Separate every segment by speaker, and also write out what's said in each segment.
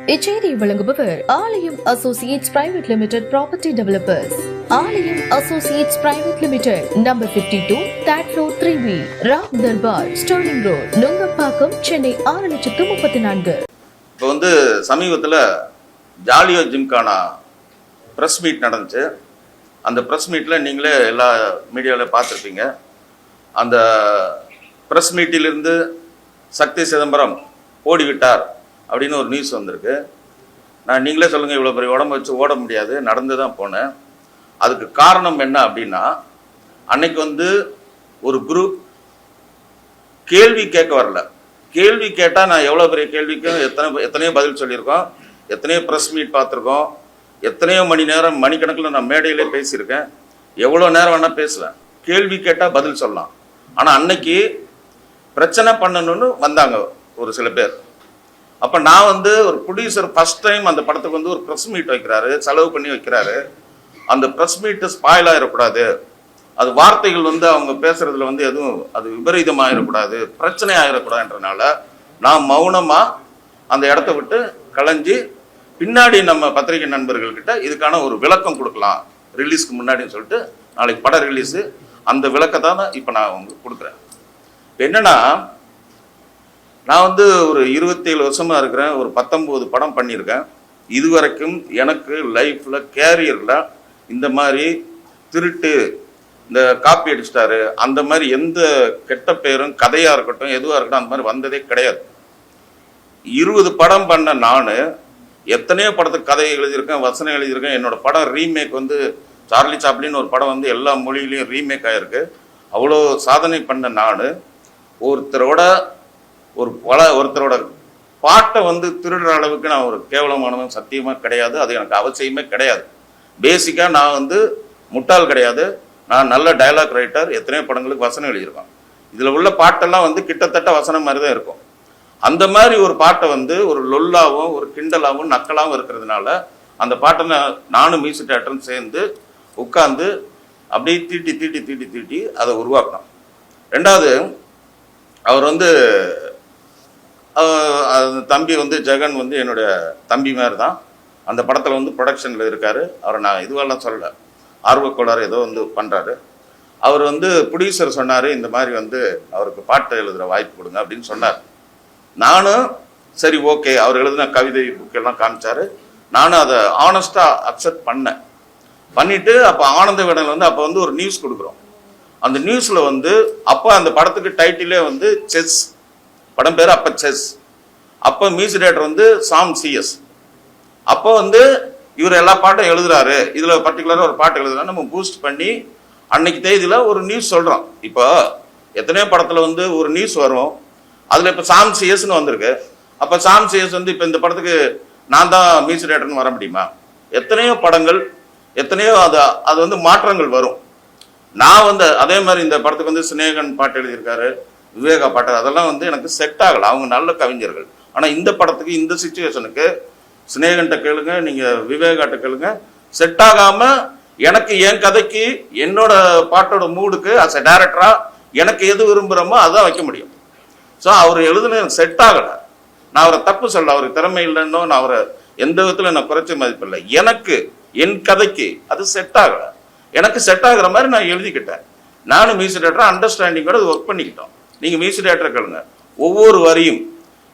Speaker 1: இச்செய்தியை வழங்குபவர் Aalayam Associates Private Limited property developers. Aalayam Associates Private Limited, number 52, third floor, 3B, Ram Darbar, Sterling Road, Nungambakkam, Chennai 6,34,000.
Speaker 2: இப்போ சமீபத்தில் ஜாலியோ gymkhana press meet நடந்துச்சு. அந்த press மீட்டில் நீங்களே எல்லா மீடியாவில் பார்த்துருப்பீங்க. அந்த ப்ரெஸ் மீட்டிலிருந்து சக்தி சிதம்பரம் ஓடிவிட்டார் அப்படின்னு ஒரு நியூஸ் வந்திருக்கு. நீங்களே சொல்லுங்கள், இவ்வளோ பெரிய உடம்பு வச்சு ஓட முடியாது, நடந்து தான் போனேன். அதுக்கு காரணம் என்ன அப்படின்னா, அன்னைக்கு ஒரு குரூப் கேள்வி கேட்க வரல. கேள்வி கேட்டால் நான் எவ்வளோ பெரிய கேள்விக்கும் எத்தனையோ பதில் சொல்லியிருக்கோம், எத்தனையோ ப்ரெஸ் மீட் பார்த்துருக்கோம், எத்தனையோ மணி நேரம் மணிக்கணக்கில் நான் மேடையிலே பேசியிருக்கேன், எவ்வளோ நேரம் வேணால் பேசுவேன். கேள்வி கேட்டால் பதில் சொல்லலாம். ஆனால் அன்னைக்கு பிரச்சனை பண்ணணும்னு வந்தாங்க ஒரு சில பேர். அப்போ நான் ஒரு ப்ரொடியூசர் ஃபர்ஸ்ட் டைம் அந்த படத்துக்கு ஒரு ப்ரெஸ் மீட் வைக்கிறாரு, செலவு பண்ணி வைக்கிறாரு. அந்த ப்ரெஸ் மீட்டு ஸ்பாயில் ஆகிடக்கூடாது, அது வார்த்தைகள் அவங்க பேசுறதுல எதுவும் அது விபரீதம் ஆகிடக்கூடாது, பிரச்சனை ஆகிடக்கூடாதுன்றனால நான் மௌனமாக அந்த இடத்த விட்டு கலைஞ்சி பின்னாடி நம்ம பத்திரிகை நண்பர்கள்கிட்ட இதுக்கான ஒரு விளக்கம் கொடுக்கலாம் ரிலீஸ்க்கு முன்னாடின்னு சொல்லிட்டு, நாளைக்கு படம் ரிலீஸு, அந்த விளக்கத்தை தான் இப்போ நான் கொடுக்குறேன். இப்போ என்னன்னா, நான் ஒரு 27 வருஷமா இருக்கிறேன், ஒரு 19 படம் பண்ணியிருக்கேன். இதுவரைக்கும் எனக்கு லைஃப்ல கேரியர்ல இந்த மாதிரி திருட்டு, இந்த காப்பி அடிச்சிட்டாரு, அந்த மாதிரி எந்த கெட்ட பேரும் கதையா இருக்கட்டும் எதுவா இருக்கட்டும் அந்த மாதிரி வந்ததே கிடையாது. 20 படம் பண்ண நான் எத்தனையோ படத்துக்கு கதை எழுதியிருக்கேன், வசனம் எழுதியிருக்கேன். என்னோட படம் ரீமேக் சார்லி சாப்ளின் ஒரு படம் எல்லா மொழியிலையும் ரீமேக் ஆகிருக்கு. அவ்வளோ சாதனை பண்ண நான் ஒருத்தரோட பாட்டை திருடுற அளவுக்கு நான் ஒரு கேவலமானவன் சத்தியமாக கிடையாது. அது எனக்கு அவசியமே கிடையாது. பேசிக்காக நான் முட்டாள் கிடையாது. நான் நல்ல டயலாக் ரைட்டர், எத்தனையோ படங்களுக்கு வசனம் எழுதியிருக்கேன். இதில் உள்ள பாட்டெல்லாம் கிட்டத்தட்ட வசனம் மாதிரி தான் இருக்கும். அந்த மாதிரி ஒரு பாட்டை ஒரு லொல்லாவும் ஒரு கிண்டலாகவும் நக்கலாகவும் இருக்கிறதுனால அந்த பாட்டை நானும் மியூசிக் டேரக்டரும் சேர்ந்து உட்காந்து அப்படியே தீட்டி தீட்டி தீட்டி தீட்டி அதை உருவாக்கணும். ரெண்டாவது, அவர் தம்பி ஜெகன் என்னுடைய தம்பி மாதிரி தான். அந்த படத்தில் ப்ரொடக்ஷனில் இருக்கார். அவரை நான் இதுவெல்லாம் சொல்லலை, ஆர்வக்கோளாறு ஏதோ பண்ணுறாரு. அவர் ப்ரொடியூசர் சொன்னார், இந்த மாதிரி அவருக்கு பாட்டு எழுதுகிற வாய்ப்பு கொடுங்க அப்படின்னு சொன்னார். நானும் சரி ஓகே, அவர் எழுதின கவிதை புக்கெல்லாம் காமிச்சார். நானும் அதை ஆனஸ்டாக அக்செப்ட் பண்ணிட்டு அப்போ ஆனந்த விடனில் அப்போ ஒரு நியூஸ் கொடுக்குறோம். அந்த நியூஸில் அப்போ அந்த படத்துக்கு டைட்டிலே செஸ், படம் பேர் அப்போ செஸ். அப்போ மியூசிக் டைரக்டர் சாம் சிஎஸ். அப்போ இவர் எல்லா பாட்டும் எழுதுறாரு, இதில் பர்டிகுலராக ஒரு பாட்டு எழுதுறாரு. நம்ம பூஸ்ட் பண்ணி அன்னைக்கு தேதியில் ஒரு நியூஸ் சொல்கிறோம். இப்போ எத்தனையோ படத்தில் ஒரு நியூஸ் வரும், அதில் இப்போ சாம் சிஎஸ்ன்னு வந்திருக்கு. அப்போ சாம் சிஎஸ் இப்போ இந்த படத்துக்கு நான் தான் மியூசிக் டைரக்டர்னு வர முடியுமா? எத்தனையோ படங்கள், எத்தனையோ அது மாற்றங்கள் வரும். நான் அதே மாதிரி இந்த படத்துக்கு சினேகன் பாட்டு எழுதியிருக்காரு, விவேகா பாட்டு, அதெல்லாம் எனக்கு செட் ஆகலை. அவங்க நல்ல கவிஞர்கள். ஆனால் இந்த படத்துக்கு இந்த சிச்சுவேஷனுக்கு சினேகன்ட்ட கேளுங்க, நீங்கள் விவேகாட்ட கேளுங்க, செட் ஆகாமல் எனக்கு என் கதைக்கு என்னோட பாட்டோட மூடுக்கு அஸ் எ டைரக்டரா எனக்கு எது விரும்புகிறோமோ அதான் வைக்க முடியும். ஸோ அவர் எழுதுன எனக்கு செட் ஆகலை. நான் அவரை தப்பு சொல்ல, அவருக்கு திறமை இல்லைன்னோ நான் அவரை எந்த விதத்தில் நான் குறைச்ச மதிப்பில்லை. எனக்கு என் கதைக்கு அது செட் ஆகலை. எனக்கு செட் ஆகுற மாதிரி நான் எழுதிக்கிட்டேன். நானும் மியூசிக் டைரக்டர் அண்டர்ஸ்டாண்டிங்கோட அது ஒர்க் பண்ணிக்கிட்டோம். நீங்கள் மியூசிக் டைரக்டர் கேளுங்க, ஒவ்வொரு வரியும்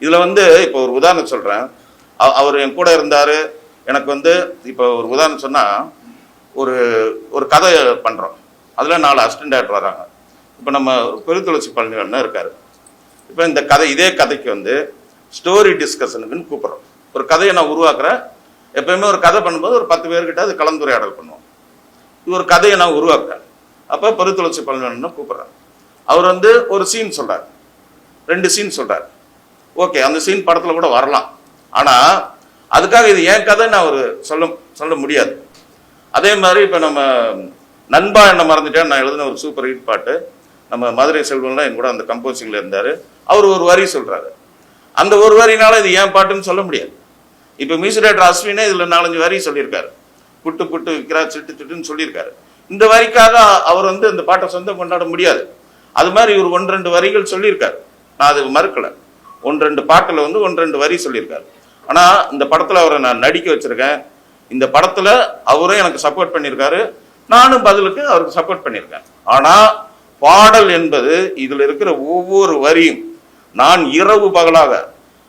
Speaker 2: இதில் இப்போ ஒரு உதாரணம் சொல்கிறேன். அவர் என் கூட இருந்தார். எனக்கு இப்போ ஒரு உதாரணம் சொன்னால், ஒரு கதை பண்ணுறோம், அதில் 4 அசிஸ்டன்ட் டைரக்டர் வராங்க. இப்போ நம்ம பெருத்துளசி பழனிவண்ணன் இருக்கார். இப்போ இந்த கதை, இதே கதைக்கு ஸ்டோரி டிஸ்கஷனுக்குன்னு கூப்பிட்றோம். ஒரு கதையை நான் உருவாக்குறேன். எப்பயுமே ஒரு கதை பண்ணும்போது ஒரு 10 பேர்கிட்ட அது கலந்துரையாடல் பண்ணுவோம். இது ஒரு கதையை நான் உருவாக்குறேன். அப்போ பெருத்துளசி பழனிவண்ணன் கூப்பிட்றேன். அவர் ஒரு சீன் சொல்கிறார், 2 சீன் சொல்கிறார். ஓகே, அந்த சீன் படத்தில் கூட வரலாம். ஆனால் அதுக்காக இது ஏன் கதைன்னு அவர் சொல்ல முடியாது. அதே மாதிரி இப்போ நம்ம நண்பா என்ன மறந்துட்டேன் நான் எழுதின ஒரு சூப்பர் ஹிட் பாட்டு, நம்ம மதுரை செல்வம்லாம் என் கூட அந்த கம்போசிங்கில் இருந்தார். அவர் ஒரு வரி சொல்கிறாரு, அந்த ஒரு வரினால இது ஏன் பாட்டுன்னு சொல்ல முடியாது. இப்போ மியூசிக் டைரக்டர் அஸ்வினே இதில் 4-5 வரி சொல்லியிருக்காரு. புட்டு புட்டு விற்கிறா சிட்டு சிட்டுன்னு சொல்லியிருக்காரு. இந்த வரிக்காக அவர் இந்த பாட்டை சொந்தம் கொண்டாட முடியாது. அது மாதிரி இவர் 1-2 வரிகள் சொல்லியிருக்காரு. நான் அது மறுக்கலை. 1-2 பாட்டில் 1-2 வரி சொல்லியிருக்காரு. ஆனால் இந்த படத்தில் அவரை நான் நடிக்க வச்சிருக்கேன். இந்த படத்தில் அவரும் எனக்கு சப்போர்ட் பண்ணியிருக்காரு, நானும் பதிலுக்கு அவருக்கு சப்போர்ட் பண்ணியிருக்கேன். ஆனால் பாடல் என்பது இதில் இருக்கிற ஒவ்வொரு வரியும் நான் இரவு பகலாக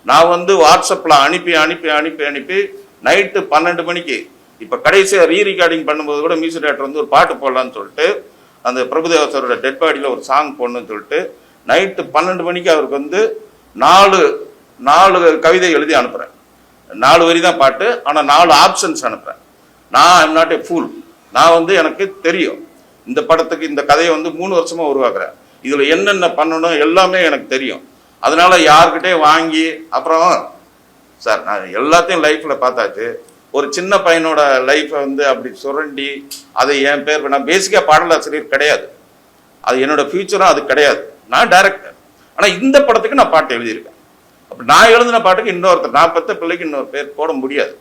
Speaker 2: நான் வந்து வாட்ஸ்அப்பில் அனுப்பி அனுப்பி அனுப்பி அனுப்பி நைட்டு 12 மணிக்கு இப்போ கடைசியாக ரீரெக்கார்டிங் பண்ணும்போது கூட மியூசிக் டைரக்டர் வந்து ஒரு பாட்டு போடலான்னு சொல்லிட்டு அந்த பிரபுதேவா சாரோட டெட் பாடியில் ஒரு சாங் போடணும்னு சொல்லிட்டு நைட்டு 12 மணிக்கு அவருக்கு வந்து 4 கவிதை எழுதி அனுப்புகிறேன். 4 வரி தான் பாட்டு, ஆனால் 4 ஆப்ஷன்ஸ் அனுப்புகிறேன். நான் ஐம் நாட் ஏ ஃபூல். நான் வந்து எனக்கு தெரியும் இந்த படத்துக்கு இந்த கதையை வந்து 3 வருஷமா உருவாக்குறேன். இதில் என்னென்ன பண்ணணும் எல்லாமே எனக்கு தெரியும். அதனால யார்கிட்டையும் வாங்கி அப்புறம் சார் நான் எல்லாத்தையும் லைஃப்பில் பார்த்தாச்சு. ஒரு சின்ன பையனோட லைஃப்பை வந்து அப்படி சுரண்டி அதை என் பேர் நான் பேசிக்காக பாடலாசிரியர் கிடையாது, அது என்னோட ஃபியூச்சரும் அது கிடையாது. நான் டைரக்டர். ஆனால் இந்த படத்துக்கு நான் பாட்டு எழுதியிருக்கேன். அப்போ நான் எழுதின பாட்டுக்கு இன்னொருத்தர் நான் பெற்ற பிள்ளைக்கு இன்னொரு பேர் போட முடியாது.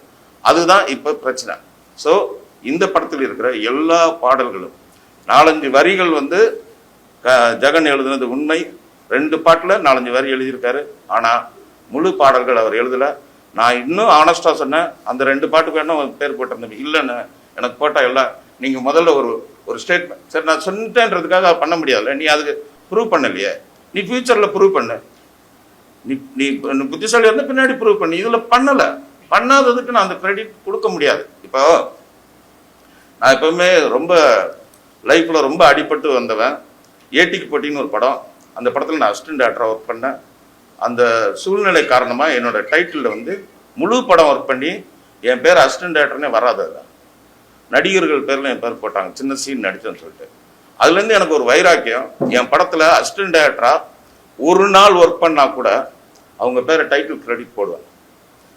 Speaker 2: அதுதான் இப்போ பிரச்சனை. ஸோ இந்த படத்தில் இருக்கிற எல்லா பாடல்களும் 4-5 வரிகள் வந்து ஜெகன் எழுதுனது உண்மை. 2 பாட்டில் 4-5 வரி எழுதியிருக்காரு. ஆனால் முழு பாடல்கள் அவர் எழுதலை. நான் இன்னும் ஆனஸ்டாக சொன்னேன், அந்த 2 பாட்டுக்கு வேணும் பேர் போட்டிருந்தேன். இல்லைன்னு எனக்கு போட்டால் எல்லாம் நீங்கள் முதல்ல ஒரு ஸ்டேட்மெண்ட் சரி நான் சொன்னேன்றதுக்காக பண்ண முடியாதுல்ல, நீ அதுக்கு ப்ரூவ் பண்ணலையே, நீ ஃபியூச்சரில் ப்ரூவ் பண்ணு, நீ புத்திசாலி இருந்தால் பின்னாடி ப்ரூவ் பண்ணி இதில் பண்ணாததுக்கு நான் அந்த கிரெடிட் கொடுக்க முடியாது. இப்போ நான் எப்பவுமே ரொம்ப லைஃப்பில் ரொம்ப அடிபட்டு வந்தவன். ஏட்டிக்கு போட்டின்னு ஒரு படம், அந்த படத்தில் நான் அசிஸ்டன்ட் டைரக்டராக ஒர்க் பண்ணேன். அந்த சூழ்நிலை காரணமாக என்னோட டைட்டிலில் வந்து முழு படம் ஒர்க் பண்ணி என் பேர் அசிஸ்டன்ட் டைரக்டர்னே வராது, நடிகர்கள் பேரில் என் பேர் போட்டாங்க, சின்ன சீன் நடித்தேன்னு சொல்லிட்டு. அதுலேருந்து எனக்கு ஒரு வைராக்கியம். என் படத்தில் அசிஸ்டன்ட் டைரக்டராக ஒரு நாள் ஒர்க் பண்ணால் கூட அவங்க பேரை டைட்டில் கிரெடிட் போடுவேன்.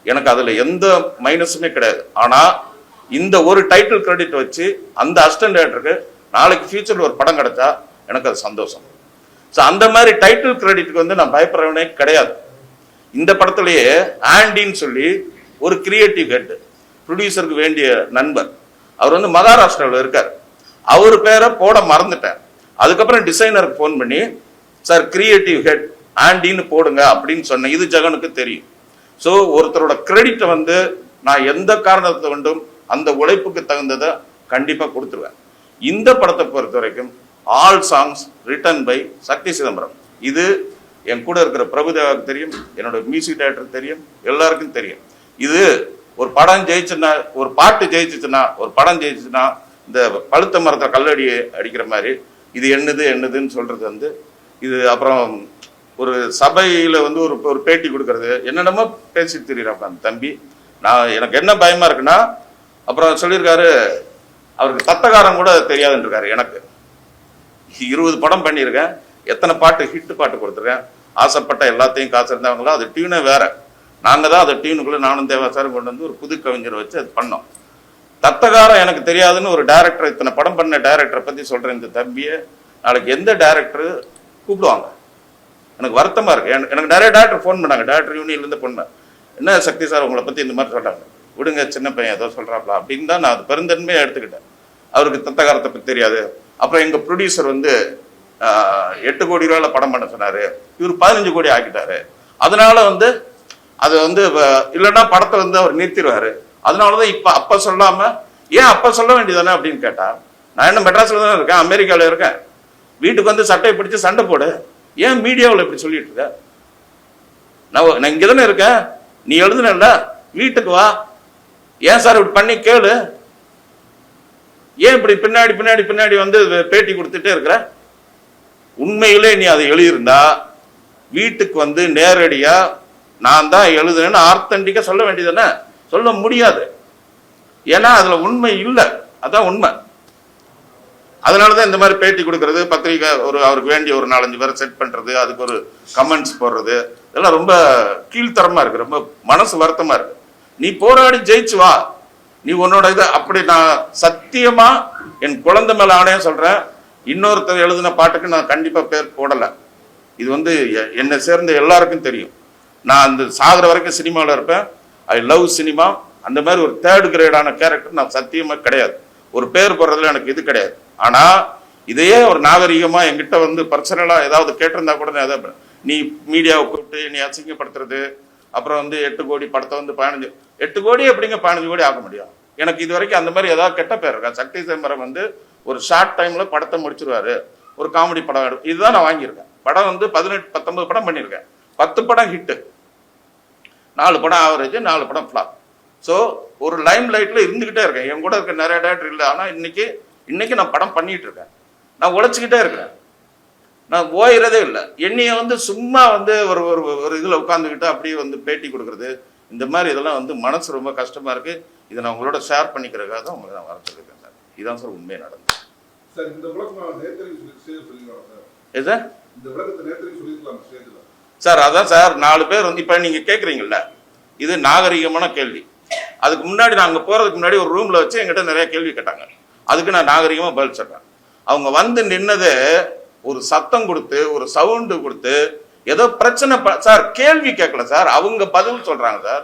Speaker 2: எனக்கு அதில் எந்த மைனஸுமே கிடையாது. ஆனால் இந்த ஒரு டைட்டில் கிரெடிட் வச்சு அந்த அசிஸ்டன்ட் டைரக்டருக்கு நாளைக்கு ஃபியூச்சரில் ஒரு படம் கிடைச்சா எனக்கு அது சந்தோஷம். ஸோ அந்த மாதிரி டைட்டில் கிரெடிட்டுக்கு வந்து நான் பயப்படுறவனே கிடையாது. இந்த படத்துலேயே ஆண்டின்னு சொல்லி ஒரு கிரியேட்டிவ் ஹெட், ப்ரொடியூசருக்கு வேண்டிய நண்பர், அவர் வந்து மகாராஷ்டிராவில் இருக்கார். அவர் பேரை போட மறந்துட்டேன். அதுக்கப்புறம் டிசைனருக்கு ஃபோன் பண்ணி சார் கிரியேட்டிவ் ஹெட் ஆண்டின்னு போடுங்க அப்படின்னு சொன்னேன். இது ஜெகனுக்கு தெரியும். ஸோ ஒருத்தரோட கிரெடிட்டை வந்து நான் எந்த காரணத்தை கொண்டும் அந்த உழைப்புக்கு தகுந்ததை கண்டிப்பாக கொடுத்துருவேன். இந்த படத்தை பொறுத்த வரைக்கும் ஆல் சாங்ஸ் ரிட்டன் பை சக்தி சிதம்பரம். இது என் கூட இருக்கிற பிரபுதேவாவுக்கு தெரியும், என்னோட மியூசிக் டைரக்டருக்கு தெரியும், எல்லாருக்கும் தெரியும். இது ஒரு படம் ஜெயிச்சுன்னா, ஒரு பாட்டு ஜெயிச்சுச்சுன்னா, ஒரு படம் ஜெயிச்சுன்னா இந்த பழுத்த மரத்தை கல்லடி அடிக்கிற மாதிரி இது என்னதுன்னு சொல்றது வந்து இது. அப்புறம் ஒரு சபையில் வந்து ஒரு பேட்டி கொடுக்கறது, என்னென்னமோ பேசிட்டு தெரியுறாங்க அந்த தம்பி. நான் எனக்கு என்ன பயமா இருக்குன்னா, அப்புறம் சொல்லியிருக்காரு அவருக்கு தத்தகாரம் கூட தெரியாதுன்னு இருக்காரு. எனக்கு 20 படம் பண்ணியிருக்கேன், எத்தனை பாட்டு ஹிட் பாட்டு கொடுத்துருக்கேன், ஆசைப்பட்ட எல்லாத்தையும் காசு இருந்தவங்களா, அது டியூனே வேற. நாங்கள் தான் அதை டியூனுக்குள்ளே நானும் தேவாசாரம் கொண்டு வந்து ஒரு புது கவிஞரை வச்சு அது பண்ணோம். தத்தகாரம் எனக்கு தெரியாதுன்னு ஒரு டைரக்டர், இத்தனை படம் பண்ண டைரக்டரை பற்றி சொல்கிறேன். இந்த தம்பியை நாளைக்கு எந்த டைரக்டர் கூப்பிடுவாங்க, எனக்கு வருத்தமாக இருக்குது. எனக்கு நிறைய டேரக்டர் ஃபோன் பண்ணாங்க, டேரக்டர் யூனியன்லேருந்து பண்ணேன். என்ன சக்தி சார் உங்களை பற்றி இந்த மாதிரி சொல்கிறாங்க, விடுங்க சின்ன பையன் ஏதோ சொல்கிறாப்ல அப்படின்னு தான் நான் அது பெருந்தன்மையாக எடுத்துக்கிட்டேன். அவருக்கு தத்தகாரத்தை பற்றி தெரியாது. அப்புறம் எங்கள் ப்ரொடியூசர் வந்து 8 கோடி ரூபாயில் படம் பண்ண சொன்னார், இவர் 15 கோடி ஆக்கிட்டாரு. அதனால வந்து அது வந்து இல்லைன்னா படத்தை வந்து அவர் நிறுத்திடுவார். அதனால தான் இப்போ அப்போ சொல்லாமல் ஏன் அப்போ சொல்ல வேண்டியதானே அப்படின்னு கேட்டால், நான் என்ன மெட்ராஸில் தானே இருக்கேன், அமெரிக்காவில் இருக்கேன், வீட்டுக்கு வந்து சட்டையை பிடிச்சி சண்டை போடு, ஏன் மீடியாவில் இப்படி சொல்லிட்டு இருக்க, நான் இங்கே தானே இருக்கேன், நீ எழுதுனல்ல வீட்டுக்கு வா, ஏன் சார் இப்படி பண்ணி கேளு, ஏன் இப்படி பின்னாடி பின்னாடி பின்னாடி வந்து பேட்டி கொடுத்துட்டே இருக்கிற, உண்மையிலே நீ அதை எழுதியிருந்தா வீட்டுக்கு வந்து நேரடியா நான் தான் எழுதுனேன்னு ஆர்த்தண்டிக்கா சொல்ல வேண்டியதானே. சொல்ல முடியாது, ஏன்னா அதுல உண்மை இல்லை, அதான் உண்மை. அதனாலதான் இந்த மாதிரி பேட்டி கொடுக்கறது, பத்திரிகை அவருக்கு வேண்டிய ஒரு 4-5 பேரை செட் பண்றது, அதுக்கு ஒரு கமெண்ட்ஸ் போடுறது, இதெல்லாம் ரொம்ப கீழ்த்தரமா இருக்கு, ரொம்ப மனசு வருத்தமா இருக்கு. நீ போராடி ஜெயிச்சு வா, நீ உன்னோட இதை அப்படி. நான் சத்தியமா என் குழந்தை மேல ஆணையம் சொல்றேன், இன்னொருத்தர் எழுதின பாட்டுக்கு நான் கண்டிப்பா பேர் போடலை. இது வந்து என்னை சேர்ந்த எல்லாருக்கும் தெரியும். நான் அந்த சாகிற வரைக்கும் சினிமாவில் இருப்பேன், ஐ லவ் சினிமா. அந்த மாதிரி ஒரு 3rd கிரேடான கேரக்டர் நான் சத்தியமா கிடையாது. ஒரு பேர் போடுறதுல எனக்கு இது கிடையாது. ஆனா இதையே ஒரு நாகரிகமா என்கிட்ட வந்து பர்சனலா ஏதாவது கேட்டிருந்தா கூட நீ மீடியாவை கூப்பிட்டு நீ அசிங்கப்படுத்துறது, அப்புறம் வந்து 8 கோடி படத்தை வந்து 15 8 கோடி எப்படிங்க 15 கோடி ஆக்க முடியும்? எனக்கு இது வரைக்கும் அந்த மாதிரி ஏதாவது கெட்ட பேர் இருக்கா? சக்தி சிதம்பரம் வந்து ஒரு ஷார்ட் டைம்ல படத்தை முடிச்சிருவாரு, ஒரு காமெடி படம் இதுதான் நான் வாங்கியிருக்கேன். படம் வந்து 18-19 படம் பண்ணியிருக்கேன், 10 படம் ஹிட்டு, 4 படம் ஆவரேஜ், 4 படம் ஃபிளாப். ஸோ ஒரு லைம் லைட்ல இருந்துகிட்டே இருக்கேன். என் கூட இருக்க நிறைய டேரக்டர் இல்லை, ஆனால் இன்னைக்கு நான் படம் பண்ணிட்டு இருக்கேன், நான் உழைச்சிக்கிட்டே இருக்கிறேன், நான் ஓயிறதே இல்லை. என்னைய வந்து சும்மா வந்து ஒரு ஒரு ஒரு இதில் உட்காந்துக்கிட்டு அப்படியே வந்து பேட்டி கொடுக்குறது, இந்த மாதிரி இதெல்லாம் வந்து மனசு ரொம்ப கஷ்டமா இருக்கு. இதை நான் உங்களோட ஷேர் பண்ணிக்கிறதுக்காக தான் உங்களுக்கு நான் வர சொல்லியிருக்கேன் சார். இதுதான் சார் உண்மையை நடந்தது. சார் அதான் சார் 4 பேர் வந்து இப்போ நீங்கள் கேட்குறீங்கல்ல, இது நாகரிகமான கேள்வி. அதுக்கு முன்னாடி நான் அங்கே போகிறதுக்கு முன்னாடி ஒரு ரூமில் வச்சு என்கிட்ட நிறைய கேள்வி கேட்டாங்க, அதுக்கு நான் நாகரிகமாக பதில் சொல்கிறேன். அவங்க வந்து நின்னது ஒரு சத்தம் கொடுத்து, ஒரு சவுண்டு கொடுத்து, ஏதோ பிரச்சனை சார், கேள்வி கேட்கல சார், அவங்க பதில் சொல்றாங்க சார்.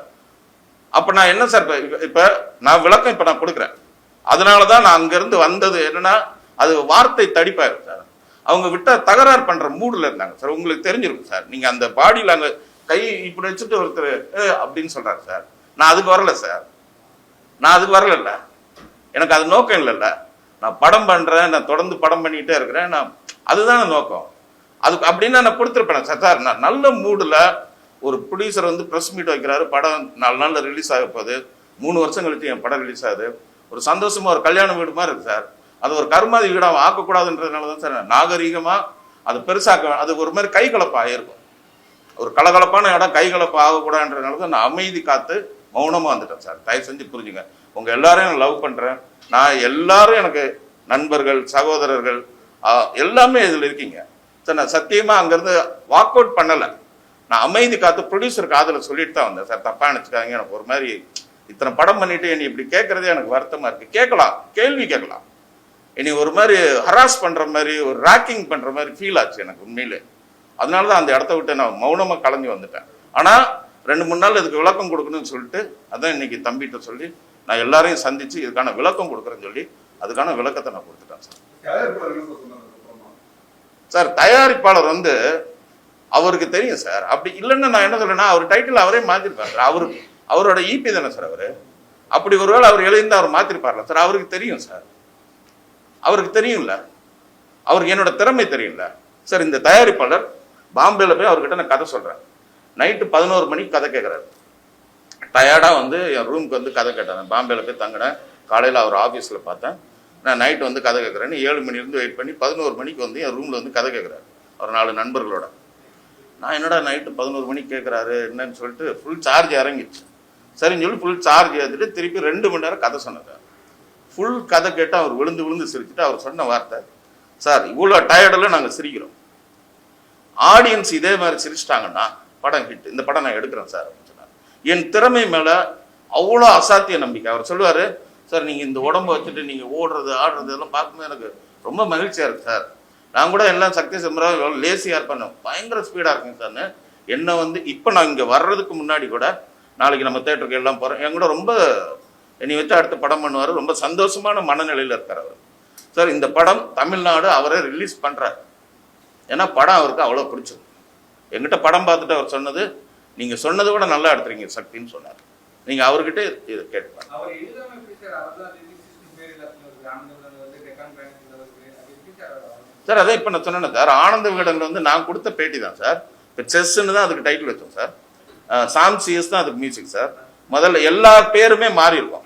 Speaker 2: அப்ப நான் என்ன சார், இப்ப நான் விளக்கம் இப்ப நான் கொடுக்குறேன். அதனாலதான் நான் அங்க இருந்து வந்தது என்னன்னா, அது வார்த்தை தடிப்பாயிரும் சார். அவங்க விட்ட தகராறு பண்ற மூடுல இருந்தாங்க சார். உங்களுக்கு தெரிஞ்சிருக்கும் சார், நீங்க அந்த பாடியில அங்க கை இப்படி வச்சுட்டு ஒருத்தர் அப்படின்னு சொல்றாரு சார். நான் அதுக்கு வரல சார், நான் அதுக்கு வரல, எனக்கு அது நோக்கம் இல்லைல்ல. நான் படம் பண்றேன், நான் தொடர்ந்து படம் பண்ணிக்கிட்டே இருக்கிறேன், நான் அதுதான் நோக்கம். அதுக்கு அப்படின்னா நான் கொடுத்துருப்பேன் சார். சார் நான் நல்ல மூடில் ஒரு ப்ரொடியூசர் வந்து ப்ரெஸ் மீட் வைக்கிறாரு, படம் 4 நாளில் ரிலீஸ் ஆக போகுது, 3 வருஷம் கழிச்சு என் படம் ரிலீஸ் ஆகுது, ஒரு சந்தோஷமா ஒரு கல்யாண வீடு மாதிரி இருக்கு சார். அது ஒரு கருமாதி வீடாக ஆக்கக்கூடாதுன்றதுனால தான் சார் நாகரீகமாக அது பெருசாக்க, அது ஒரு மாதிரி கைகலப்பாக இருக்கும், ஒரு கலகலப்பான இடம் கைகலப்பு ஆகக்கூடாதுன்றதுனால தான் நான் அமைதி காத்து மௌனமாக வந்துட்டேன் சார். தயவு செஞ்சு புரிஞ்சுங்க, உங்கள் எல்லாரையும் நான் லவ் பண்ணுறேன், நான் எல்லாரும் எனக்கு நண்பர்கள், சகோதரர்கள் எல்லாமே இதில் இருக்கீங்க சார். நான் சத்தியமாக அங்கேருந்து வாக் அவுட் பண்ணலை, நான் அமைதி காத்து ப்ரொடியூசருக்கு ஆதரவு சொல்லிட்டு தான் வந்தேன் சார். தப்பாக நினச்சிக்காதீங்க, எனக்கு ஒரு மாதிரி இத்தனை படம் பண்ணிட்டு என்னை இப்படி கேட்கறதே எனக்கு வருத்தமாக இருக்குது. கேட்கலாம், கேள்வி கேட்கலாம், இனி ஒரு மாதிரி ஹராஸ் பண்ணுற மாதிரி, ஒரு ராக்கிங் பண்ணுற மாதிரி ஃபீல் ஆச்சு எனக்கு உண்மையிலே. அதனால தான் அந்த இடத்த விட்டு நான் மௌனமாக கலந்து வந்துட்டேன். ஆனால் 2-3 நாள் இதுக்கு விளக்கம் கொடுக்கணும்னு சொல்லிட்டு அதான் இன்னைக்கு தம்பிகிட்ட சொல்லி நான் எல்லாரையும் சந்தித்து இதுக்கான விளக்கம் கொடுக்குறேன்னு சொல்லி அதுக்கான விளக்கத்தை நான் கொடுத்துட்டேன் சார். சார் தயாரிப்பாளர் வந்து அவருக்கு தெரியும் சார். அப்படி இல்லைன்னு நான் என்ன சொல்றேன்னா, அவர் டைட்டில் அவரே மாற்றிருப்பார் சார். அவரோட ஈபி தானே சார் அவர். அப்படி ஒருவேளை அவர் எழுந்து அவர் மாற்றிருப்பார்ல சார், அவருக்கு தெரியும் சார், அவருக்கு தெரியும்ல, அவருக்கு என்னோட திறமை தெரியும்ல சார். இந்த தயாரிப்பாளர் பாம்பேல போய் அவர்கிட்ட நான் கதை சொல்றேன், நைட்டு 11 மணிக்கு கதை கேட்குறாரு, டயர்டாக வந்து என் ரூமுக்கு வந்து கதை கேட்டாங்க. பாம்பேல போய் தங்கினேன், காலையில் அவர் ஆஃபீஸில் பார்த்தேன், நான் நைட்டு வந்து கதை கேட்குறேன்னு 7 மணிலேருந்து வெயிட் பண்ணி 11 மணிக்கு வந்து என் ரூமில் வந்து கதை கேட்குறாரு அவர் 4 நண்பர்களோட. நான் என்னடா நைட்டு 11 மணிக்கு கேட்குறாரு என்னன்னு சொல்லிட்டு ஃபுல் சார்ஜ் இறங்கிடுச்சு. சரின்னு சொல்லி ஃபுல் சார்ஜ் ஏற்றிட்டு திருப்பி 2 மணி நேரம் கதை சொன்னார். ஃபுல் கதை கேட்டு அவர் விழுந்து விழுந்து சிரிச்சுட்டு அவர் சொன்ன வார்த்தை, சார் இவ்வளோ டயர்டில் நாங்கள் சிரிக்கிறோம், ஆடியன்ஸ் இதே மாதிரி சிரிச்சிட்டாங்கன்னா படம் ஹிட், இந்த படம் நான் எடுக்கிறேன் சார் அப்படின்னு சொன்னார். என் திறமை மேலே அவ்வளோ அசாத்திய நம்பிக்கை. அவர் சொல்லுவார், சார் நீங்கள் இந்த உடம்பை வச்சுட்டு நீங்கள் ஓடுறது ஆடுறது எல்லாம் பார்க்கும்போது எனக்கு ரொம்ப மகிழ்ச்சியாக இருக்குது சார். நான் கூட எல்லாம் சக்தி சிதம்பரம் எவ்வளோ லேசியாக இருப்பேன், பயங்கர ஸ்பீடாக இருக்குங்க சார்னு என்னை வந்து இப்போ நான் இங்கே வர்றதுக்கு முன்னாடி கூட நாளைக்கு நம்ம தேட்டருக்கு எல்லாம் போகிறோம், என் கூட ரொம்ப என்னை வச்சு அடுத்த படம் பண்ணுவார், ரொம்ப சந்தோஷமான மனநிலையில் இருக்கார் அவர். சார் இந்த படம் தமிழ்நாடு அவரே ரிலீஸ் பண்ணுறார், ஏன்னா படம் அவருக்கு அவ்வளோ பிடிச்சது. எங்கிட்ட படம் பார்த்துட்டு அவர் சொன்னது, நீங்கள் சொன்னதை விட நல்லா எடுத்துறீங்க சக்தின்னு சொன்னார். நீங்கள் அவர்கிட்ட இதை கேட்டுப்பாங்க. சார் அதான் இப்போ நான் சொன்னேன் சார், ஆனந்த விகடனில் வந்து நான் கொடுத்த பேட்டி தான் சார். இப்போ செஸ்ன்னு தான் அதுக்கு டைட்டில் வச்சோம் சார், சாம் சிஎஸ் தான் அதுக்கு மியூசிக் சார். முதல்ல எல்லா பேருமே மாறி இருக்கும்.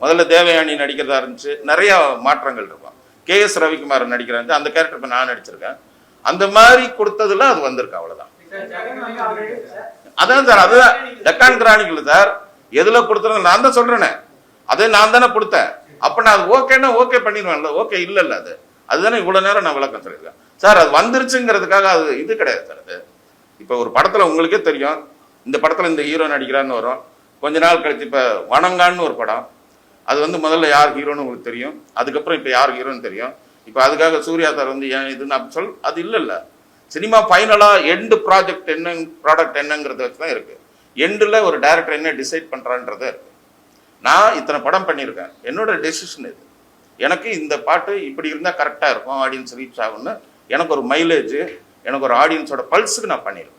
Speaker 2: முதல்ல தேவயானி நடிக்கிறதா இருந்துச்சு, நிறைய மாற்றங்கள் இருக்கும். KS ரவிக்குமார் நடிக்கிறாங்க, அந்த கேரக்டர் இப்போ நான் நடிச்சிருக்கேன். அந்த மாதிரி கொடுத்ததுல அது வந்திருக்கு, அவ்வளோதான். அதான் சார், அதுதான் டெக்கான் கிரானிக்கல் சார். எதில் கொடுத்துருங்க நான் தான் சொல்றேனே, அதே நான் தானே கொடுத்தேன். அப்போ நான் அது ஓகேன்னா ஓகே பண்ணிடுவேன்ல, ஓகே இல்லைல்ல, அதுதானே இவ்வளோ நேரம் நான் விளக்கம் சொல்லியிருக்கேன் சார். அது வந்துருச்சுங்கிறதுக்காக அது இது கிடையாது சார். அது இப்போ ஒரு படத்தில் உங்களுக்கே தெரியும், இந்த படத்தில் இந்த ஹீரோ நடிக்கிறான்னு வரும், கொஞ்ச நாள் கழிச்சு இப்போ வணங்கான்னு ஒரு படம், அது வந்து முதல்ல யார் ஹீரோன்னு உங்களுக்கு தெரியும், அதுக்கப்புறம் இப்போ யார் ஹீரோன்னு தெரியும். இப்போ அதுக்காக சூர்யா சார் வந்து ஏன் இதுன்னு அப்படி அது இல்லைல்ல. சினிமா ஃபைனலாக எண்டு ப்ராஜெக்ட் என்ன ப்ராடக்ட் என்னங்கிறத வச்சு தான் இருக்குது. எண்டில் ஒரு டைரக்டர் என்ன டிசைட் பண்ணுறான்றதே இருக்குது. நான் இத்தனை படம் பண்ணியிருக்கேன், என்னோட டெசிஷன் இது. எனக்கு இந்த பாட்டு இப்படி இருந்தால் கரெக்டாக இருக்கும், ஆடியன்ஸ் ரீச் ஆகும்னு எனக்கு ஒரு மைலேஜ், எனக்கு ஒரு ஆடியன்ஸோட பல்ஸுக்கு நான் பண்ணியிருக்கேன்.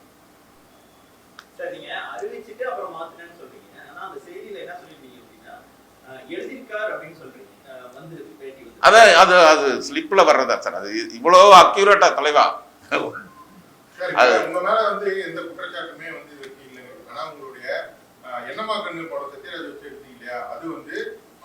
Speaker 3: அறிவிச்சிட்டு அப்புறம் மாத்தினேன்னு சொல்றீங்க. ஆனா அந்த செய்தியில என்ன சொல்லிருக்கீங்க அப்படின்னா எழுதிருக்கார் அப்படின்னு சொல்றீங்க. வந்து பேட்டி வந்து
Speaker 2: அதான் அது அது ஸ்லிப்ல வர்றதா சார். அது இவ்வளவு அக்யூரேட்டா தலைவா
Speaker 4: உங்க மேல வந்து எந்த குற்றச்சாட்டுமே வந்து இல்லைங்க. ஆனா உங்களுடைய என்னமா கண்ணு படம் சத்யராஜ் வச்சு எடுத்தீங்க இல்லையா, அது வந்து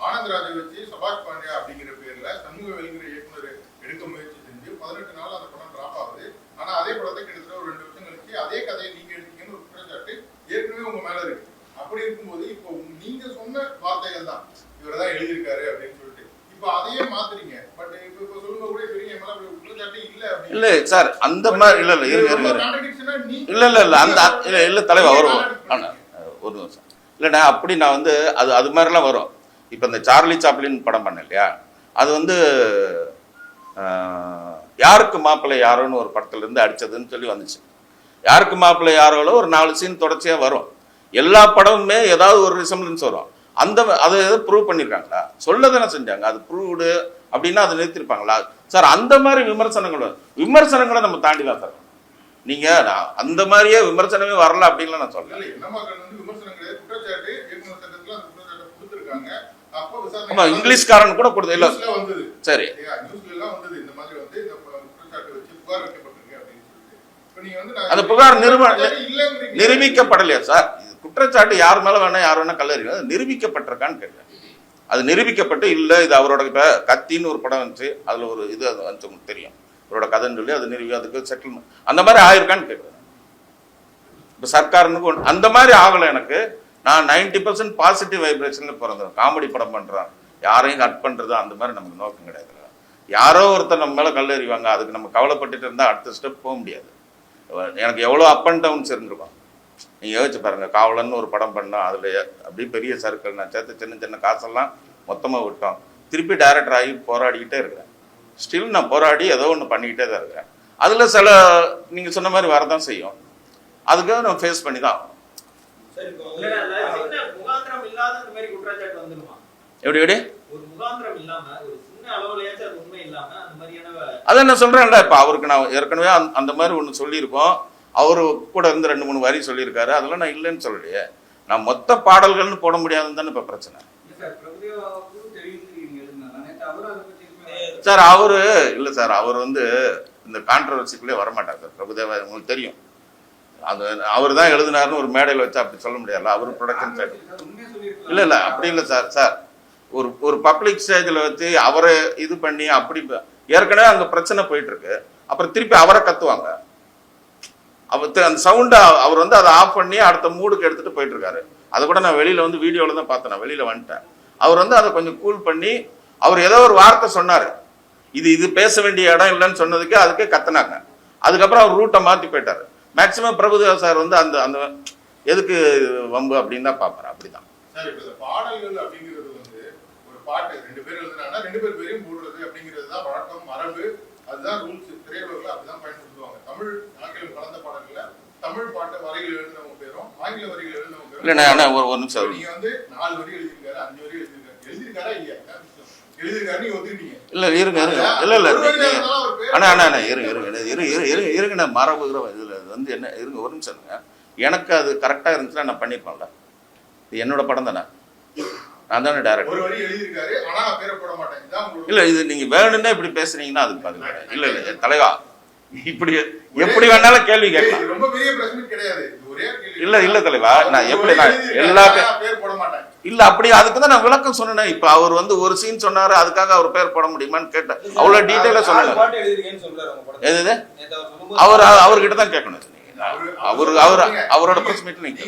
Speaker 4: ஆனந்தராஜை வச்சு சபாஷ் பாண்டியா அப்படிங்கிற பேர்ல சமூக வெளிங்கிற இயக்குனர் எடுக்க முயற்சி செஞ்சு 18 நாள் அந்த படம் டிராப் ஆகுது. ஆனா அதே படத்தை கிட்டத்தட்ட ஒரு 2 வருஷம் கழிச்சு அதே கதையை நீங்க எடுத்தீங்கன்னு ஒரு குற்றச்சாட்டு ஏற்கனவே உங்க மேல இருக்கு. அப்படி இருக்கும்போது இப்போ நீங்க சொன்ன வார்த்தைகள் தான் இவர் தான் எழுதியிருக்காரு அப்படின்னு சொல்லிட்டு இப்போ அதையே மாத்துறீங்க. பட் இப்போ சொல்லுங்க கூட பெரிய மேல குற்றச்சாட்டு இல்ல அப்படின்னு
Speaker 2: இல்ல சார். அந்த மாதிரி இல்ல இல்ல இருங்க இல்ல இல்ல இல்ல அந்த இல்ல இல்ல தலைவா வரும் ஒரு நிமிஷம். இல்லைண்ணா அப்படி நான் வந்து அது அது மாதிரிலாம் வரும். இப்போ இந்த சார்லி சாப்ளின் படம் பண்ணேன் இல்லையா, அது வந்து யாருக்கு மாப்பிள்ளை யாரோன்னு ஒரு படத்துல இருந்து அடிச்சதுன்னு சொல்லி வந்துச்சு. யாருக்கு மாப்பிள்ளை யாரோல ஒரு 4 சீன் தொடர்ச்சியா வரும். எல்லா படமுமே ஏதாவது ஒரு ரிசம்பிளன்ஸ் வரும். அந்த அதை எதை ப்ரூவ் பண்ணியிருக்காங்களா, சொல்ல தானே செஞ்சாங்க. அது ப்ரூவ்டு அப்படின்னா அதை நிறுத்திருப்பாங்களா சார்? அந்த மாதிரி விமர்சனங்களை நம்ம தாண்டி தான் சார். நீங்க அந்த மாதிரியே விமர்சனமே வரல அப்படின்னு நான் சொல்றேன். ஆமா இங்கிலீஷ்காரன் கூட கொடுத்து இல்ல சரி அந்த புகார் நிரூபிக்கப்படலையா சார்? குற்றச்சாட்டு யார் மேல வேணா யார் வேணா கல்லறி நிரூபிக்கப்பட்டிருக்கான்னு கேட்கிறேன். அது நிரூபிக்கப்பட்டு இல்ல இது அவரோட இப்ப கத்தின்னு ஒரு படம் வந்துச்சு, அதுல ஒரு இது வந்துச்சு உங்களுக்கு தெரியும், அவரோட கதைன்னு சொல்லி அது நிரூபி அதுக்கு செட்டில்மெண்ட் அந்த மாதிரி ஆயிருக்கான்னு கேட்கிறேன். இப்ப சர்க்காருன்னு அந்த மாதிரி ஆகலை எனக்கு. நான் 90% பாசிட்டிவ் வைப்ரேஷன்ல பிறந்தேன். காமெடி படம் பண்றேன், யாரையும் கட் பண்றது அந்த மாதிரி நமக்கு நோக்கம் கிடையாது. யாரோ ஒருத்தர் நம்ம மேல கல் எறிவாங்க, அதுக்கு நம்ம கவலைப்பட்டுட்டு இருந்தா அடுத்த ஸ்டெப் போக முடியாது. எனக்கு எவ்வளோ அப் அண்ட் டவுன்ஸ் இருந்திருக்கும். நீங்க யோசிச்சு பாருங்க, காவலன்னு ஒரு படம் பண்ணோம், அதுல அப்படியே பெரிய சர்க்கிள் நான் சேர்த்து சின்ன சின்ன காசெல்லாம் மொத்தமா விட்டோம். திருப்பி டைரக்டர் ஆகி போராடிக்கிட்டே இருக்கிறேன். ஸ்டில் நான் போராடி ஏதோ ஒன்று பண்ணிக்கிட்டே தான் இருக்கிறேன். அதுல சில நீங்க சொன்ன மாதிரி வரதான் செய்யும், அதுக்காக நம்ம ஃபேஸ் பண்ணி தான் ஆகணும். எப்படி எப்படி அதான் நான் சொல்றேன்ல. இப்ப அவருக்கு நான் ஏற்கனவே அந்த மாதிரி ஒண்ணு சொல்லியிருக்கோம். அவரு கூட இருந்து 2-3 வரி சொல்லியிருக்காரு, அதெல்லாம் நான் இல்லைன்னு சொல்லலையே. நான் மொத்த பாடல்கள்னு போட முடியாதுன்னு தானே இப்ப பிரச்சனை சார். அவரு இல்ல சார், அவர் வந்து இந்த கான்ட்ரவர்சிக்குள்ளே வரமாட்டார் சார். பிரபுதேவா உங்களுக்கு தெரியும், அது அவர் தான் எழுதினாருன்னு ஒரு மேடையில் வச்சு அப்படி சொல்ல முடியாது. அவர் ப்ரொடக்ஷன் சைடு இல்ல இல்ல அப்படி இல்லை சார். சார் ஒரு பப்ளிக் ஸ்டேஜில் வச்சு அவரை இது பண்ணி அப்படி ஏற்கனவே அங்கே பிரச்சனை போயிட்டு இருக்கு, அப்புறம் திருப்பி அவரை கத்துவாங்க. அந்த சவுண்டை அவர் வந்து அதை ஆஃப் பண்ணி அடுத்த மூடுக்கு எடுத்துட்டு போயிட்டு இருக்காரு. அதை கூட நான் வெளியில வந்து வீடியோவில் தான் பார்த்தேன், நான் வெளியில வந்துட்டேன். அவர் வந்து அதை கொஞ்சம் கூல் பண்ணி அவர் ஏதோ ஒரு வார்த்தை சொன்னார், இது பேச வேண்டிய இடம் இல்லைன்னு சொன்னதுக்கு அதுக்கே கத்துனாங்க. அதுக்கப்புறம் அவர் ரூட்டை மாற்றி போயிட்டாரு. மேக்சிமம் பிரபுதேவா சார் வந்து அந்த அந்த எதுக்கு வம்பு அப்படின்னு தான் பார்ப்பாரு. அப்படிதான்
Speaker 4: சார். இப்போ பாடல்கள் அப்படிங்கிறது வந்து ஒரு பாட்டு 2 பேர் எழுதுனாங்கன்னா 2 பேர் பேரையும் போடுறது அப்படிங்கிறது தான் வழக்கம், மரபு, அதுதான் ரூல்ஸ். திரையுலகில் அப்படிதான் பயன்படுத்துவாங்க. தமிழ் ஆங்கிலம் கலந்த பாடல்கள்ல தமிழ் பாட்டு வரிகள் எழுதினவங்க பேரும் ஆங்கில வரிகள் எழுதினவங்க பேரும்.
Speaker 2: இல்ல ஒரு நிமிஷம்,
Speaker 4: நீங்க வந்து 4 வரி எழுதியிருக்காரு, 5 வரி எழுதியிருக்காரா இல்லையா? எழுதியிருக்காரு, நீங்க ஒத்துக்கிட்டீங்க.
Speaker 2: இல்ல இருங்க இருங்க மரபுகிற இதுல வந்து என்ன இருங்க ஒரு நிமிஷம் இருங்க. எனக்கு அது கரெக்டா இருந்துச்சுன்னா நான் பண்ணிருப்பேன்ல. இது என்னோட படம் தானே, நான் தானே டைரக்டர். இல்ல இது நீங்க வேணும்னா இப்படி பேசுறீங்கன்னா அதுக்கு பதில் இல்ல இல்ல தலைவா, இப்படி எப்படி வேணாலும் கேள்வி கேட்கலாம். இல்ல இல்ல தலைவா, நான் எப்படி எல்லாத்தையும் இல்ல அப்படி அதுக்கு தான் நான் விளக்கம் சொன்னேன். இப்ப அவர் வந்து ஒரு சீன் சொன்னாரு, அதுக்காக அவர் பேர் போட முடியுமான்னு கேட்டேன். அவ்வளவு டீடைலா சொன்னாரு. எது அவர்கிட்ட தான் கேட்கணும். அவரோட பிரஸ் மீட்ல நீங்க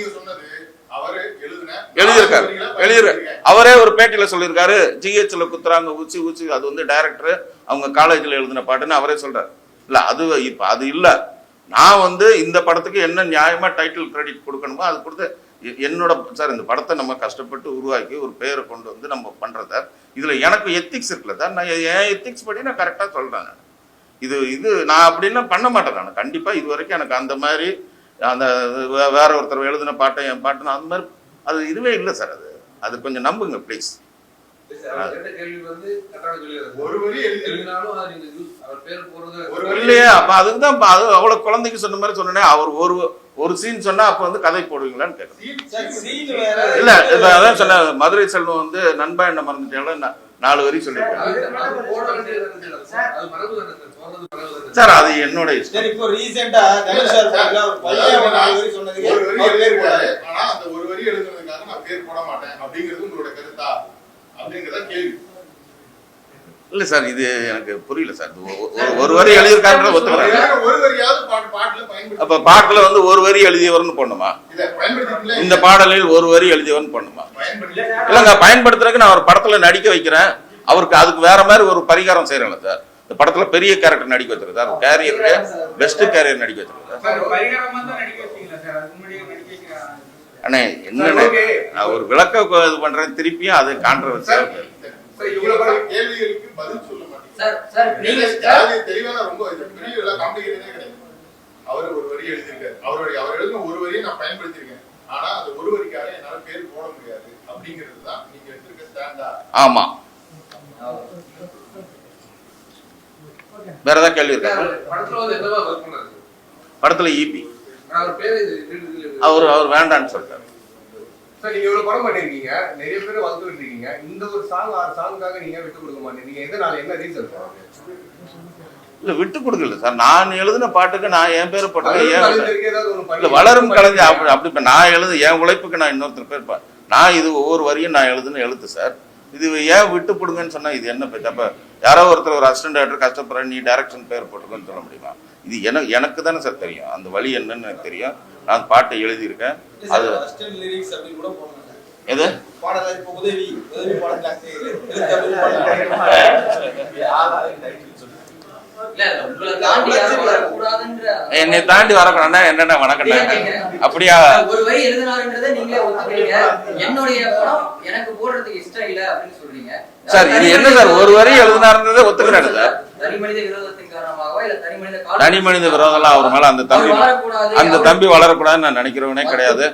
Speaker 2: எழுதியிருக்காரு. அவரே ஒரு பேட்டியில சொல்லியிருக்காரு, ஜிஹெச்ல குத்துறாங்க ஊச்சி ஊச்சி, அது வந்து டைரக்டர் அவங்க காலேஜ்ல எழுதின பாட்டுன்னு அவரே சொல்றாரு. இல்ல அது இப்ப அது இல்ல, நான் வந்து இந்த படத்துக்கு என்ன நியாயமா டைட்டில் கிரெடிட் கொடுக்கணுமோ அது கொடுத்து என்னோட சார் இந்த படத்தை நம்ம கஷ்டப்பட்டு உருவாக்கி ஒரு பேரை கொண்டு வந்து நம்ம பண்றத இதுல எனக்கு எத்திக்ஸ் இருக்குல்ல சார். நான் என் எத்திக்ஸ் படி நான் கரெக்டா சொல்றேன். இது நான் அப்படின்னா பண்ண மாட்டேன். நான் கண்டிப்பா இது வரைக்கும் எனக்கு அந்த மாதிரி அந்த வேற ஒருத்தர் எழுதின பாட்டை என் பாட்டு அந்த மாதிரி அது இதுவே இல்லை சார். அது கொஞ்சம் நம்புங்க ப்ளீஸ். இல்லையா அப்ப அதுக்குதான் அவ்வளவு குழந்தைக்கு சொன்ன மாதிரி சொன்னேன். அவர் ஒரு சீன் சொன்னா அப்ப வந்து கதை போடுவீங்களான்னு கேட்குறேன்.
Speaker 3: சார் சீன் வேற
Speaker 2: இல்ல இப்ப அதான் சொன்ன மதுரை செல்வம் வந்து நண்பா என்ன மறந்துட்டேன் 4 வரி சொல்லியிருக்காங்க சார். அது என்னோட இஷ்டம்.
Speaker 3: சரி இப்போ ரீசன்ட்டா தனுஷ் சார் படத்துல ஒரு பையன் ஒரு 4 வரி சொன்னதுக்கு
Speaker 4: ஒரு வரி
Speaker 3: அவர் பேர் போடாரு.
Speaker 4: ஆனா அந்த ஒரு வரி எழுதுறதுக்காக நான் பேர் போட மாட்டேன் அப்படிங்கிறது உங்களோட கருத்தா அப்படிங்கறத கேள்வி.
Speaker 2: இல்ல சார் இது எனக்கு புரியல சார். ஒரு வரி எழுதியிருக்காங்க ஒத்துக்கிறேன்.
Speaker 4: ஒரு வரியாவது பாட்டுல பயன்படுத்தி
Speaker 2: அப்ப பாட்டுல வந்து ஒரு வரி எழுதியவர்னு போடணுமா?
Speaker 4: இத பயன்படுத்திங்களா?
Speaker 2: இந்த பாடலில் ஒரு வரி எழுதியவர்னு போடணுமா?
Speaker 4: பயன்படுத்தி
Speaker 2: இல்லங்க பயன்படுத்துறதுக்கு நான் ஒரு படத்துல நடிக்க வைக்கிறேன். அவருக்கு அதுக்கு வேற மாதிரி ஒரு பரிகாரம் செய்யறேன்ல சார். இந்த படத்துல பெரிய கேரக்டர் நடிக்க வச்சிருக்கு சார். கேரியர்ல பெஸ்ட் கேரியர் நடிக்க வச்சிருக்கு சார்.
Speaker 3: பரிகாரமா தான் நடிக்க வச்சீங்களா சார்? அதுக்கு முன்னாடியே நடிக்க வைக்கிறாங்க.
Speaker 2: அண்ணே என்னண்ணே நான் ஒரு விளக்க இது பண்றேன் திருப்பியும் அது கான்ட்ரோவர்சியா இருக்கு.
Speaker 4: இவ்வளவு கேள்விகளுக்கு பதில் சொல்ல மாட்டீங்க
Speaker 5: சார் நீங்க
Speaker 4: தெளிவான ரொம்ப பெரிய எல்லாம் காம்ப்ளிகேட்டடே கிடையாது. அவர் ஒரு வரி எழுதியிருக்காரு. அவர் எழுதின ஒரு வரியை நான் பயன்படுத்தியிருக்கேன். ஆனா அந்த ஒரு வரிக்காக என்னால பேர் போட முடியாது அப்படிங்கிறது தான் நீங்க எடுத்திருக்க ஸ்டாண்டா.
Speaker 2: ஆமா. வேற ஏதாவது கேள்வி இருக்கா?
Speaker 6: படத்துல வந்து என்னவா வர்க் பண்றாரு?
Speaker 2: படத்துல ஈபி
Speaker 6: அவர் பேரு
Speaker 2: அவர் வேண்டான்னு சொல்றாரு.
Speaker 6: சார் நீங்க இவ்வளவு படம் பண்ணிருக்கீங்க, நிறைய பேர் வந்துட்டு இருக்கீங்க. இந்த ஒரு சாங் 6 சாங்காக நீங்க விட்டு கொடுக்க மாட்டீங்க. எதனால, என்ன ரீசன்?
Speaker 2: இல்ல விட்டு கொடுக்கல சார். நான் எழுதின பாட்டுக்கு நான் என் பேரை போட்டது ஏன்
Speaker 6: ஏதாவது ஒண்ணு
Speaker 2: இல்ல வளரும் கலைஞர் அப்படி இப்ப நான் எழுது என் உழைப்புக்கு நான் இன்னொருத்தர் பேர் நான் இது ஒவ்வொரு வரியும் நான் எழுதுன்னு எழுத்து சார். இது ஏன் விட்டு கொடுங்கன்னு சொன்னா இது என்ன பேச்சு? அப்ப யாரோ ஒருத்தர் ஒரு அசிஸ்டன்ட் டைரக்டர் கஷ்டப்படுற நீ டைரக்ஷன் பேர் போட்டுக்கன்னு சொல்ல முடியுமா? இது எனக்கு தானே சார் தெரியும். அந்த வழி என்னன்னு எனக்கு தெரியும். நான் பாட்டை எழுதியிருக்கேன். அது
Speaker 3: அசிஸ்டன்ட் லிரிக்ஸ் அப்படி கூட போடணும் சார்.
Speaker 2: எது
Speaker 3: பாடல இப்போ உதவி பாடலாம்
Speaker 2: என்னை தாண்டி வரக்கூடாதுன்னா என்னென்ன வணக்கம் அப்படியா?
Speaker 5: ஒரு வரி எழுதினாருன்றதை நீங்களே ஒத்துக்கிறீங்க. என்னுடைய படம் எனக்கு போடுறதுக்கு இஷ்டம் இல்ல அப்படின்னு சொல்றீங்க
Speaker 2: சார். இது என்ன சார் ஒரு வரி எழுதினாருன்றதை ஒத்துக்கிறேன் சார்.
Speaker 5: தனி மனித விரோதத்தின் காரணமாகவோ இல்ல
Speaker 2: தனி மனித விரோதம்லாம் அவர் மேல அந்த தம்பி வளரக்கூடாதுன்னு நான் நினைக்கிறவனே கிடையாது.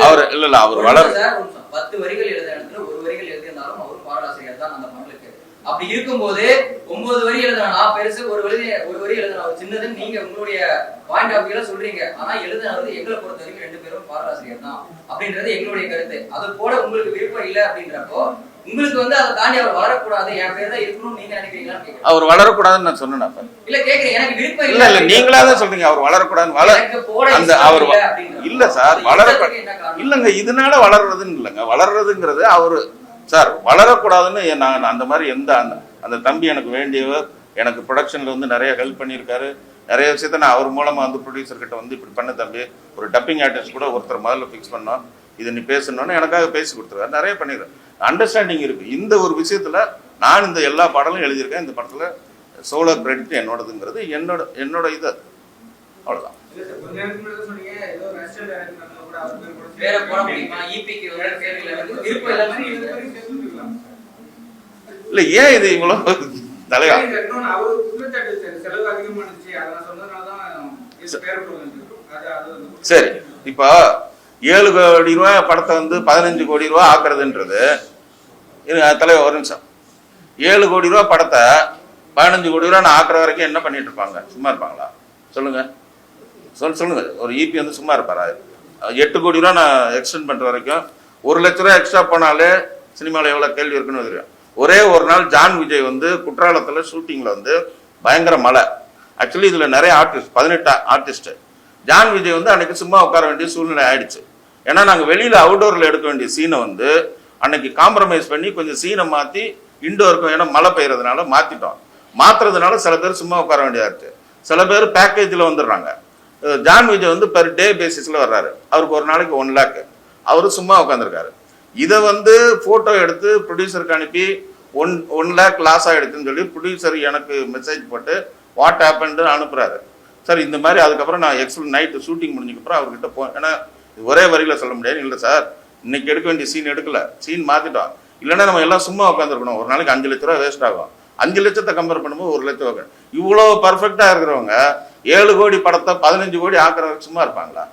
Speaker 2: அவர் இல்ல அவர் வளர
Speaker 5: 10 வரிகள் எழுத இடத்துல ஒரு வரிகள் எழுதினாலும் அவரும் பாடலாசிரியர் தான் அந்த பாடலுக்கு. அப்படி இருக்கும்போது 9 வரி எழுதுனா நான் பெருசு, ஒரு வரி எழுதுனா ஒரு சின்னதுன்னு நீங்க உங்களுடைய பாயிண்ட் ஆஃப் வியூல சொல்றீங்க. ஆனா எழுதுனது எங்களை பொறுத்த வரைக்கும் 2 பேரும் பாடலாசிரியர் தான் அப்படின்றது எங்களுடைய கருத்து. அது போல உங்களுக்கு விருப்பம் இல்லை அப்படின்றப்போ உங்களுக்கு வந்து அதை தாண்டி அவர் வளரக்கூடாது என் பேர் தான் இருக்கணும்னு நீங்க நினைக்கிறீங்களான்னு கேக்குறேன்.
Speaker 2: அவர் வளரக்கூடாதுன்னு நான் சொன்னேன்
Speaker 5: இல்ல கேக்குறேன். எனக்கு விருப்பம்
Speaker 2: இல்ல இல்ல நீங்களா தான் சொல்றீங்க அவர் வளரக்கூடாதுன்னு. அந்த அவர் இல்ல சார் இல்லங்க இதனால வளர்றதுன்னு இல்லைங்க. வளர்றதுங்கிறது அவரு சார் வளரக்கூடாதுன்னு நான் அந்த மாதிரி அந்த தம்பி எனக்கு வேண்டியவர். எனக்கு ப்ரொடக்ஷன்ல வந்து நிறைய ஹெல்ப் பண்ணியிருக்காரு. நிறைய விஷயத்த நான் அவர் மூலமா வந்து ப்ரொடியூசர் கிட்ட வந்து இப்படி பண்ண தம்பி ஒரு டப்பிங் ஆர்டிஸ்ட் கூட ஒருத்தர் முதல்ல ஃபிக்ஸ் பண்ணோம், இது நீ பேசணும்னு எனக்காக பேசி கொடுத்துருக்காரு. நிறைய பண்ணிடுறேன். அண்டர்ஸ்டாண்டிங் இருக்கு. இந்த ஒரு விஷயத்துல நான் இந்த எல்லா பாடலும் எழுதியிருக்கேன். இந்த படத்துல சோலோ கிரெடிட் என்னோடதுங்கிறது என்னோட இது அவ்வளவுதான். இல்ல ஏன் இது இவ்வளவு தலையா? சரி இப்ப 7 கோடி ரூபாய் படத்தை வந்து 15 கோடி ரூபாய் ஆக்குறதுன்றது தலைவர் ஒரு நிமிஷம். 7 கோடி ரூபாய் படத்தை 15 கோடி ரூபாய் நான் ஆக்குற வரைக்கும் என்ன பண்ணிட்டு இருப்பாங்க? சும்மா இருப்பாங்களா? சொல்லுங்க சொல்லுங்க. ஒரு ஈபி வந்து சும்மா இருப்பாரா? 8 கோடி ரூபாய் நான் எக்ஸ்டெண்ட் பண்ற வரைக்கும் 1 லட்ச ரூபாய் எக்ஸ்ட்ரா போனாலே சினிமாவில் எவ்வளவு கேள்வி இருக்குன்னு தெரியும். ஒரே ஒரு நாள் ஜான் விஜய் வந்து குற்றாலத்துல ஷூட்டிங்ல வந்து பயங்கர மழை. ஆக்சுவலி இதுல நிறைய ஆர்டிஸ்ட் 18 ஆர்டிஸ்ட். ஜான் விஜய் வந்து அன்னைக்கு சும்மா உட்கார வேண்டிய சூழ்நிலை ஆயிடுச்சு. ஏன்னா நாங்கள் வெளியில அவுட்டோர்ல எடுக்க வேண்டிய சீனை வந்து அன்னைக்கு காம்ப்ரமைஸ் பண்ணி கொஞ்சம் சீனை மாத்தி இன்டோருக்கும், ஏன்னா மழை பெய்யறதுனால மாத்திட்டோம். மாத்துறதுனால சில பேர் சும்மா உட்கார வேண்டியதா இருக்கு. சில பேர் பேக்கேஜ்ல வந்துடுறாங்க. ஜான் விஜய் வந்து பெர் டே பேசிஸ்ல வர்றாரு. அவருக்கு ஒரு நாளைக்கு 1 lakh. அவரு சும்மா உட்காந்துருக்காரு. இதை வந்து போட்டோ எடுத்து ப்ரொடியூசருக்கு அனுப்பி 1 lakh லாஸ் ஆயிடுச்சுன்னு சொல்லி ப்ரொடியூசர் எனக்கு மெசேஜ் போட்டு வாட் ஹேப்பன்னு அனுப்புறாரு. சார் இந்த மாதிரி அதுக்கப்புறம் நான் நைட்டு ஷூட்டிங் முடிஞ்சதுக்கப்புறம் அவர்கிட்ட ஏன்னா ஒரே வரியில சொல்ல முடியாது. இல்லை சார் இன்னைக்கு எடுக்க வேண்டிய சீன் எடுக்கல, சீன் மாத்திட்டோம். இல்லைன்னா நம்ம எல்லாம் சும்மா உட்காந்துருக்கணும். ஒரு நாளைக்கு 5 லட்ச ரூபா வேஸ்ட் ஆகும். 5 லட்சத்தை கம்பேர் பண்ணும்போது 1 லட்சம் ஆகும். இவ்வளோ பர்ஃபெக்டா இருக்கிறவங்க 7 கோடி படத்தை 15 கோடி ஆக்குறவங்க சும்மா இருப்பாங்களா?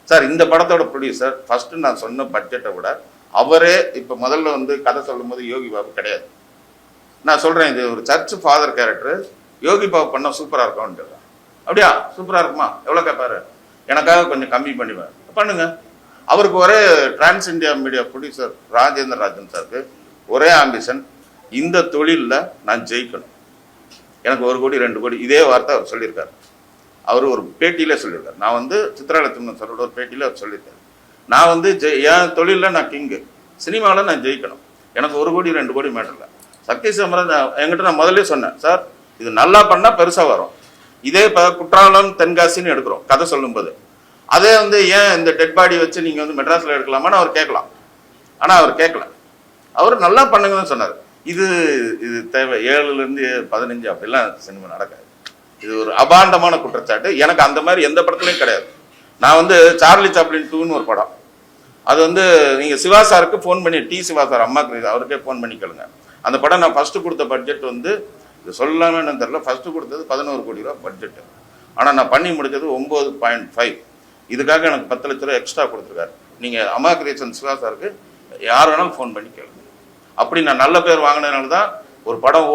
Speaker 2: சார் இந்த படத்தோட ப்ரொடியூசர் ஃபர்ஸ்ட் நான் சொன்ன பட்ஜெட்டை விட அவரே இப்போ முதல்ல வந்து கதை சொல்லும் போது யோகி பாபு கிடையாது. நான் சொல்றேன் இது ஒரு search father character. Yogi Babu பண்ண சூப்பரா இருக்கும்னு சொல்றேன். அப்படியா சூப்பரா இருக்குமா? எவ்வளோ கேட்பாரு? எனக்காக கொஞ்சம் கம்மி பண்ணுங்க. அவருக்கு ஒரே trans India media producer Rajendra Rajan சாருக்கு ஒரே ஆம்பிஷன், இந்த தொழிலில் நான் ஜெயிக்கணும், எனக்கு 1 கோடி 2 கோடி, இதே வார்த்தை அவர் சொல்லியிருக்காரு. அவர் ஒரு பேட்டியிலே சொல்லியிருக்காரு. நான் வந்து சித்ராலட்சுமி சாரோட ஒரு பேட்டியில் அவர் சொல்லியிருக்காரு, நான் வந்து என் தொழிலில் நான் கிங்கு, சினிமாவில் நான் ஜெயிக்கணும், எனக்கு 1 கோடி 2 கோடி மேட்டரில். சக்தி சிதம்பரம் என்கிட்ட நான் முதல்ல சொன்னேன், சார் இது நல்லா பண்ணால் பெருசாக வரும், இதே இப்போ குற்றாலம் தென்காசின்னு எடுக்கிறோம் கதை சொல்லும்போது, அதே வந்து ஏன் இந்த டெட் பாடி வச்சு நீங்கள் வந்து மெட்ராஸில் எடுக்கலாமான்னு அவர் கேட்கலாம். ஆனால் அவர் கேட்கல, அவர் நல்லா பண்ணுங்கன்னு சொன்னார். இது தேவை 7லேருந்து 15 அப்படிலாம் சினிமா நடக்காது. இது ஒரு அபாண்டமான குற்றச்சாட்டு. எனக்கு அந்த மாதிரி எந்த படத்துலையும் கிடையாது. நான் வந்து சார்லி சாப்ளின் 2ன்னு ஒரு படம், அது வந்து நீங்கள் சிவா சாருக்கு ஃபோன் பண்ணி, சிவா சார் அம்மாக்கு அவருக்கே ஃபோன் பண்ணி கேளுங்க. அந்த படம் நான் ஃபஸ்ட்டு கொடுத்த பட்ஜெட் வந்து இது சொல்லாமன்னு தெரியல, ஃபஸ்ட்டு கொடுத்தது 11 கோடி ரூபா பட்ஜெட்டு. ஆனால் நான் பண்ணி முடித்தது 9.5. இதுக்காக எனக்கு 10 லட்ச ரூபா எக்ஸ்ட்ரா கொடுத்துருக்காரு. நீங்கள் அம்மா கிரியேஷன் சிவா சாருக்கு யார் வேணாலும் ஃபோன் பண்ணி கேளுங்க. அப்படி நான் நல்ல பேர் வாங்கினதுனால தான் ஒரு படம்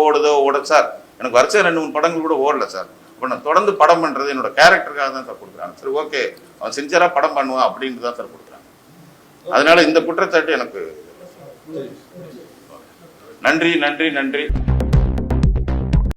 Speaker 2: ஓட சார், எனக்கு வருஷம் 2-3 படங்கள் கூட ஓடல சார். இப்போ நான் தொடர்ந்து படம் பண்ணுறது என்னோட கேரக்டருக்காக தான் சார் கொடுக்குறாங்க. சரி ஓகே, அவன் சின்சியராக படம் பண்ணுவான் அப்படின்ட்டு தான் சார் கொடுக்குறாங்க. அதனால இந்த குற்றச்சாட்டு எனக்கு நன்றி.